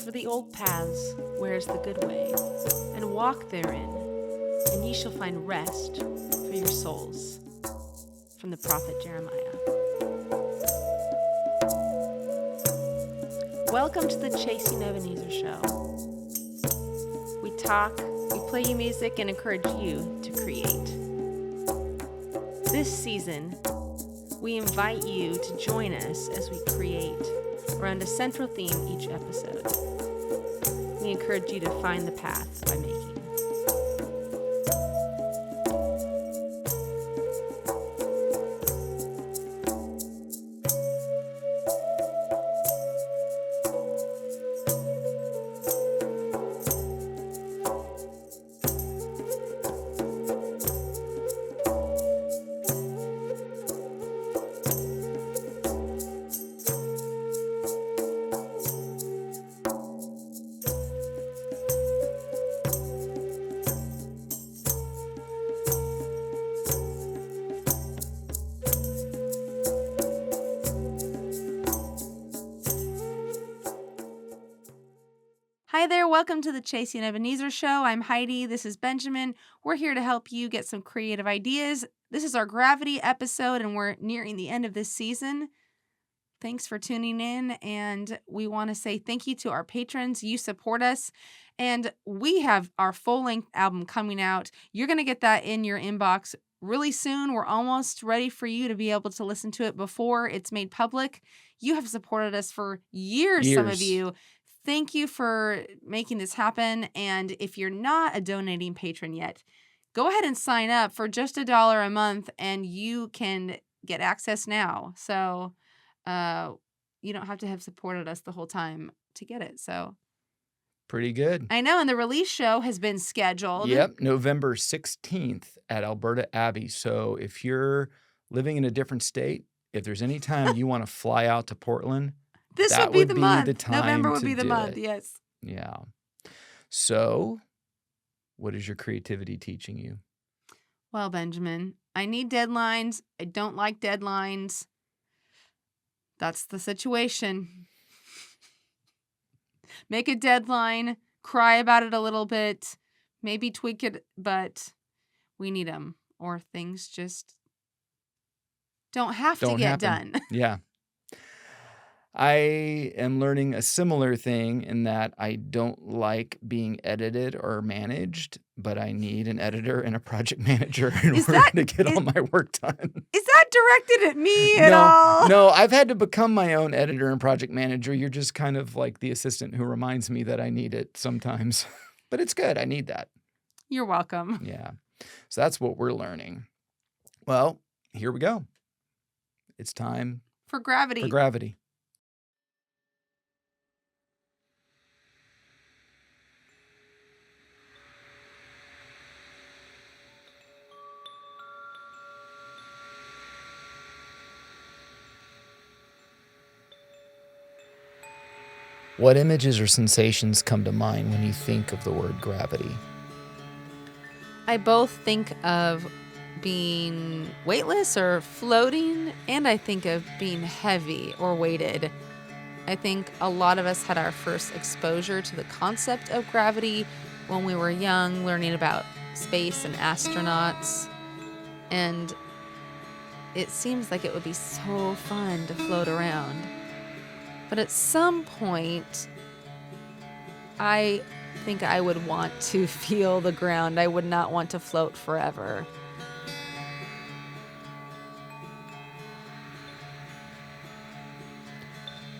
over the old paths, where's the good way, and walk therein, and ye shall find rest for your souls. From the prophet Jeremiah. Welcome to the Chasing Ebenezer show. We talk, we play you music, and encourage you to create. This season, we invite you to join us as we create around a central theme each episode. We encourage you to find the path by making. Hi there, welcome to the Chasing Ebenezer show. I'm Heidi, this is Benjamin. We're here to help you get some creative ideas. This is our Gravity episode and we're nearing the end of this season. Thanks for tuning in, and we want to say thank you to our patrons. You support us, and we have our full-length album coming out. You're going to get that in your inbox really soon. We're almost ready for you to be able to listen to it before it's made public. You have supported us for years. Some of you. Thank you for making this happen. And if you're not a donating patron yet, go ahead and sign up for just $1 a month and you can get access now. So you don't have to have supported us the whole time to get it. So pretty good. I know. And the release show has been scheduled. Yep. November 16th at Alberta Abbey. So if you're living in a different state, if there's any time you want to fly out to Portland, This that would be the the month. time November would to be the do month. it. Yes. Yeah. So what is your creativity teaching you? Well, Benjamin, I need deadlines. I don't like deadlines. That's the situation. Make a deadline, cry about it a little bit, maybe tweak it, but we need them or things just don't have to get done. Yeah. I am learning a similar thing in that I don't like being edited or managed, but I need an editor and a project manager in order to get all my work done. Is that directed at me at all? No, I've had to become my own editor and project manager. You're just kind of like the assistant who reminds me that I need it sometimes. But it's good. I need that. You're welcome. Yeah. So that's what we're learning. Well, here we go. It's time for gravity. What images or sensations come to mind when you think of the word gravity? I both think of being weightless or floating, and I think of being heavy or weighted. I think a lot of us had our first exposure to the concept of gravity when we were young, learning about space and astronauts. And it seems like it would be so fun to float around. But at some point, I think I would want to feel the ground. I would not want to float forever.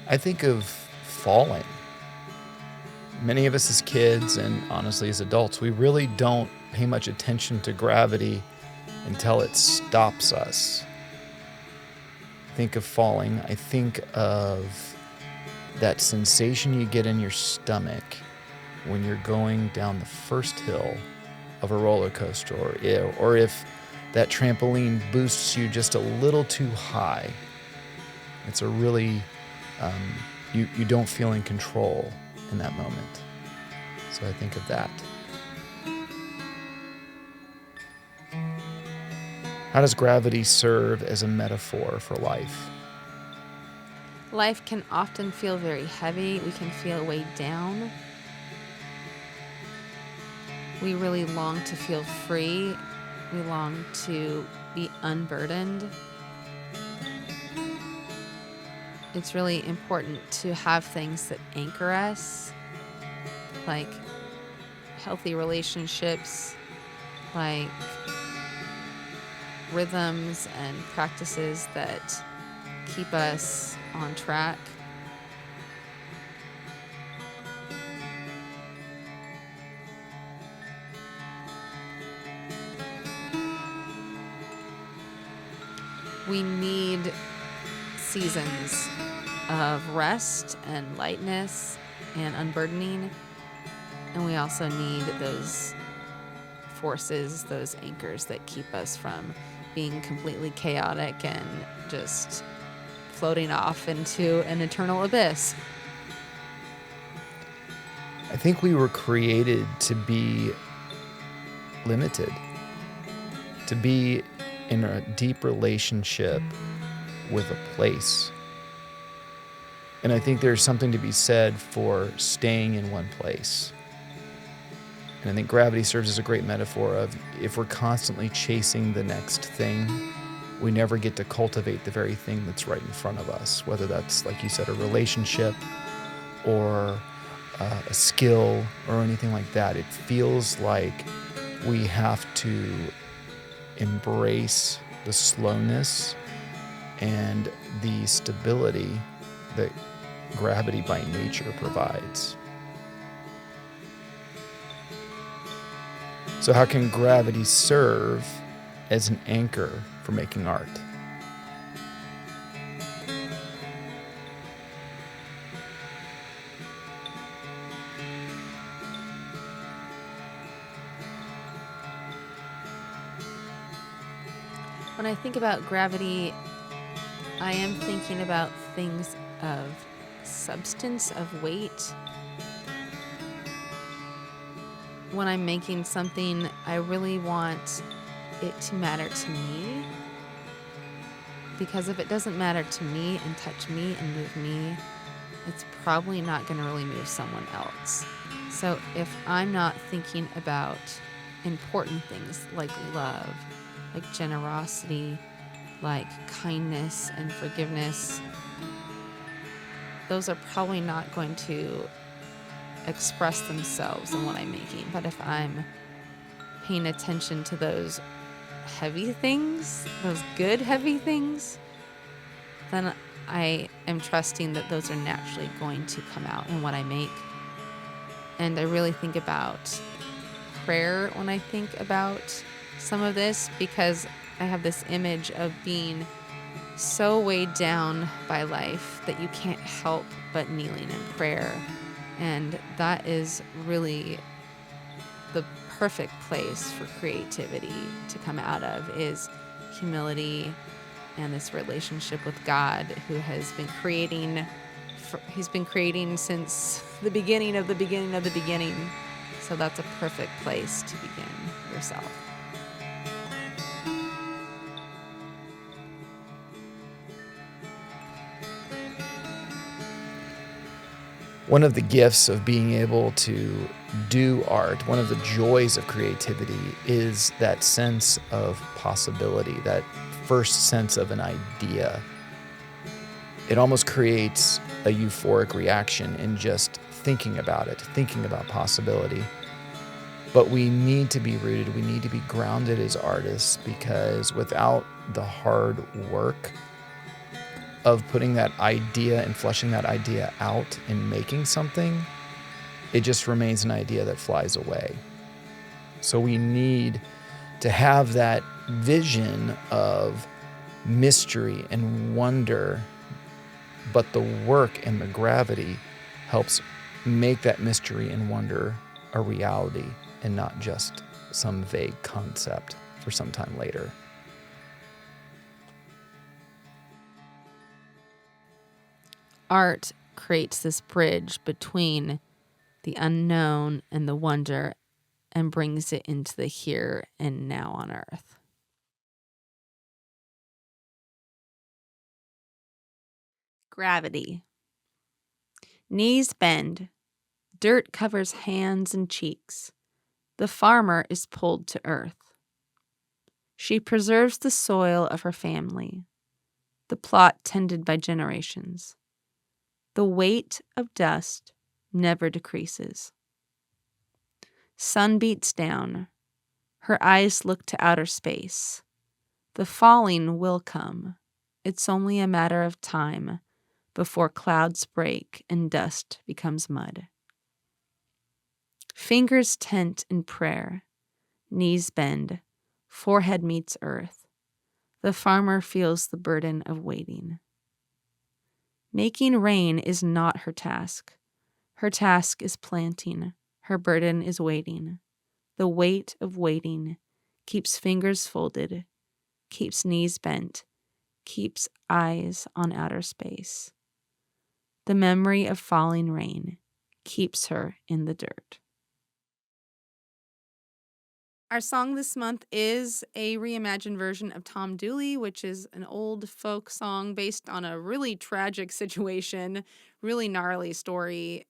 I think of falling. Many of us as kids and honestly as adults, we really don't pay much attention to gravity until it stops us. Think of falling. I think of that sensation you get in your stomach when you're going down the first hill of a roller coaster, or if that trampoline boosts you just a little too high. It's a really, you don't feel in control in that moment. So I think of that. How does gravity serve as a metaphor for life? Life can often feel very heavy. We can feel weighed down. We really long to feel free. We long to be unburdened. It's really important to have things that anchor us, like healthy relationships, like rhythms and practices that keep us on track. We need seasons of rest and lightness and unburdening, and we also need those forces, those anchors that keep us from being completely chaotic and just floating off into an eternal abyss. I think we were created to be limited, to be in a deep relationship with a place. And I think there's something to be said for staying in one place. And I think gravity serves as a great metaphor of if we're constantly chasing the next thing, we never get to cultivate the very thing that's right in front of us, whether that's, like you said, a relationship or a skill or anything like that. It feels like we have to embrace the slowness and the stability that gravity by nature provides. So how can gravity serve as an anchor for making art? When I think about gravity, I am thinking about things of substance, of weight. When I'm making something, I really want it to matter to me. Because if it doesn't matter to me and touch me and move me, it's probably not going to really move someone else. So if I'm not thinking about important things like love, like generosity, like kindness and forgiveness, those are probably not going to express themselves in what I'm making. But if I'm paying attention to those heavy things, those good heavy things, then I am trusting that those are naturally going to come out in what I make. And I really think about prayer when I think about some of this, because I have this image of being so weighed down by life that you can't help but kneeling in prayer. And that is really the perfect place for creativity to come out of, is humility and this relationship with God, who has been creating. He's been creating since the beginning of the beginning of the beginning. So that's a perfect place to begin yourself. One of the gifts of being able to do art, one of the joys of creativity, is that sense of possibility, that first sense of an idea. It almost creates a euphoric reaction in just thinking about it, thinking about possibility. But we need to be rooted, we need to be grounded as artists, because without the hard work of putting that idea and fleshing that idea out and making something, it just remains an idea that flies away. So we need to have that vision of mystery and wonder, but the work and the gravity helps make that mystery and wonder a reality and not just some vague concept for some time later. Art creates this bridge between the unknown and the wonder and brings it into the here and now on earth. Gravity. Knees bend. Dirt covers hands and cheeks. The farmer is pulled to earth. She preserves the soil of her family, the plot tended by generations. The weight of dust never decreases. Sun beats down. Her eyes look to outer space. The falling will come. It's only a matter of time before clouds break and dust becomes mud. Fingers tent in prayer. Knees bend. Forehead meets earth. The farmer feels the burden of waiting. Making rain is not her task. Her task is planting. Her burden is waiting. The weight of waiting keeps fingers folded, keeps knees bent, keeps eyes on outer space. The memory of falling rain keeps her in the dirt. Our song this month is a reimagined version of Tom Dooley, which is an old folk song based on a really tragic situation, really gnarly story.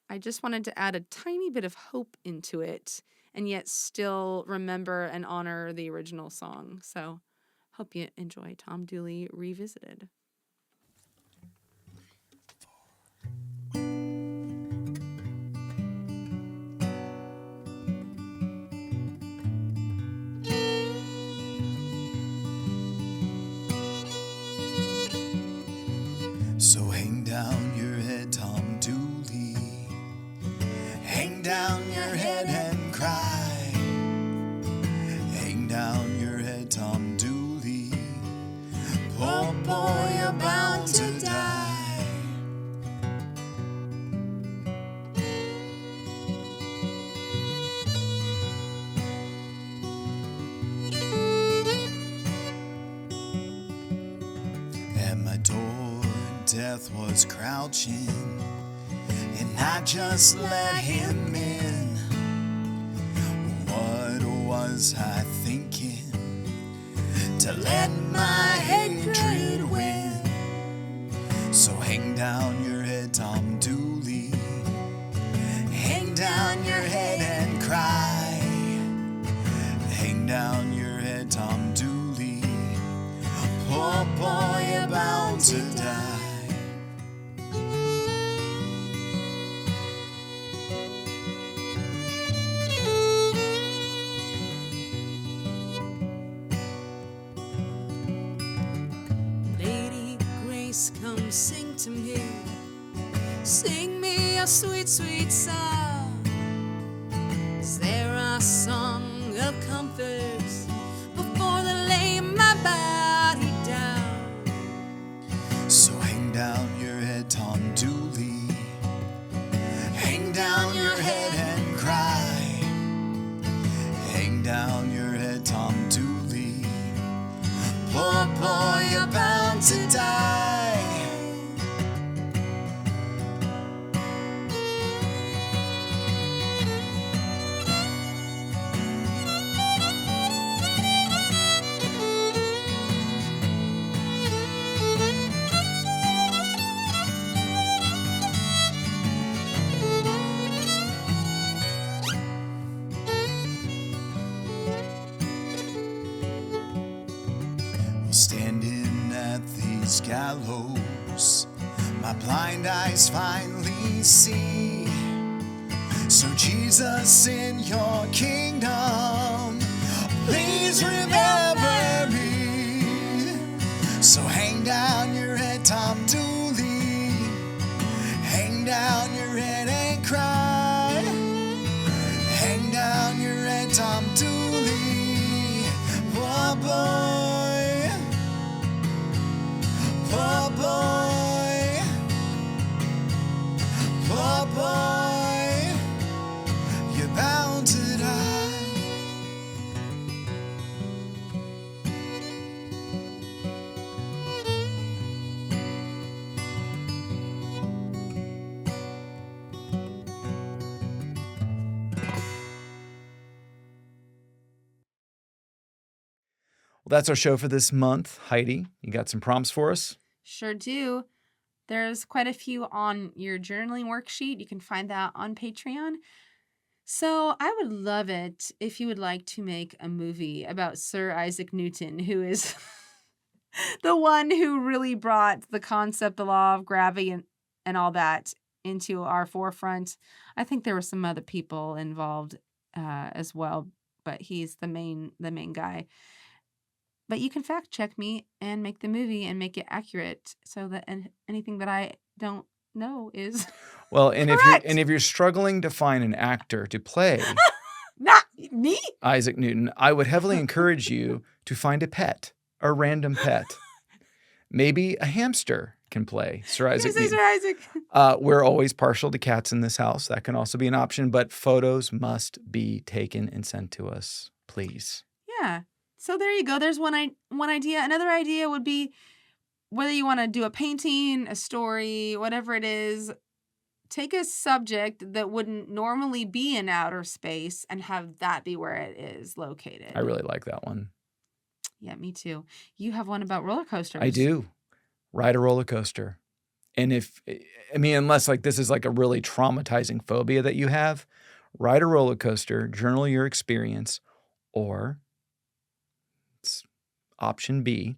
I just wanted to add a tiny bit of hope into it and yet still remember and honor the original song. So hope you enjoy Tom Dooley Revisited. So hang down your head, Tom Dooley. Hang down your head and cry. Hang down your head, Tom Dooley. Poor boy, you're bound to die. At my door, death was crouching, and I just let him in. What was I thinking? To let my hatred win. So hang down your head, Tom Dooley. Hang down your head and cry. Hang down your head, Tom Dooley. Poor boy, you're bound to die. Come sing to me, sing me a sweet, sweet song. Is there a song of comfort before they lay my body down? So hang down your head, Tom Dooley. Hang down your head and cry. Hang down your head, Tom Dooley. Poor boy, you're bound to die. Standing at these gallows, my blind eyes finally see. So Jesus, in your kingdom, please remember me. So hang down your head, Tom Dooley. Hang down your head and cry. Hang down your head, Tom Dooley. Poor boy, poor boy, poor boy, you're bound to die. Well, that's our show for this month. Heidi, you got some prompts for us? Sure do. There's quite a few on your journaling worksheet. You can find that on Patreon. So I would love it if you would like to make a movie about Sir Isaac Newton, who is the one who really brought the concept, the law of gravity and all that into our forefront. I think there were some other people involved as well, but he's the main guy. But you can fact check me and make the movie and make it accurate so that anything that I don't know is Well, and correct. if you're struggling to find an actor to play Not me. Isaac Newton, I would heavily encourage you to find a pet, a random pet. Maybe a hamster can play Sir Isaac Say Newton. Sir Isaac. We're always partial to cats in this house. That can also be an option, but photos must be taken and sent to us, please. Yeah. So there you go. There's one idea. Another idea would be whether you want to do a painting, a story, whatever it is, take a subject that wouldn't normally be in outer space and have that be where it is located. I really like that one. Yeah, me too. You have one about roller coasters. I do. Ride a roller coaster. And unless like this is like a really traumatizing phobia that you have, ride a roller coaster, journal your experience, or it's option B,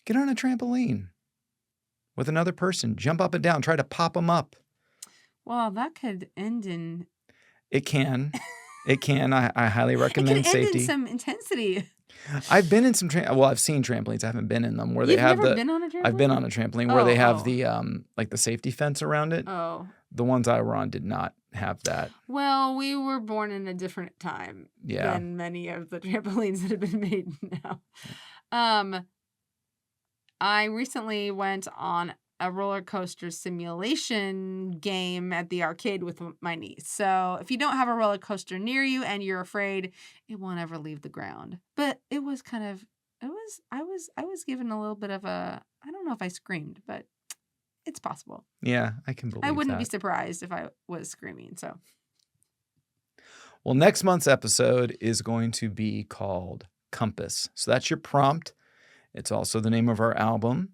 get on a trampoline with another person, jump up and down, try to pop them up. Well, that could end in... It can. It can. I highly recommend it can safety. End in some intensity. I've been in some I've seen trampolines. I haven't been in them where they have never been on a trampoline? I've been on a trampoline where they have the like the safety fence around it. Oh. The ones I were on did not have that. Well, we were born in a different time than many of the trampolines that have been made now. I recently went on a roller coaster simulation game at the arcade with my niece. So if you don't have a roller coaster near you and you're afraid, it won't ever leave the ground. But it was kind of, I was given a little bit of a, I don't know if I screamed, but it's possible. Yeah, I can believe I wouldn't that. be surprised if I was screaming. So. Well, next month's episode is going to be called Compass. So that's your prompt. It's also the name of our album.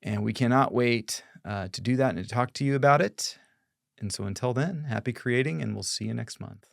And we cannot wait to do that and to talk to you about it. And so until then, happy creating, and we'll see you next month.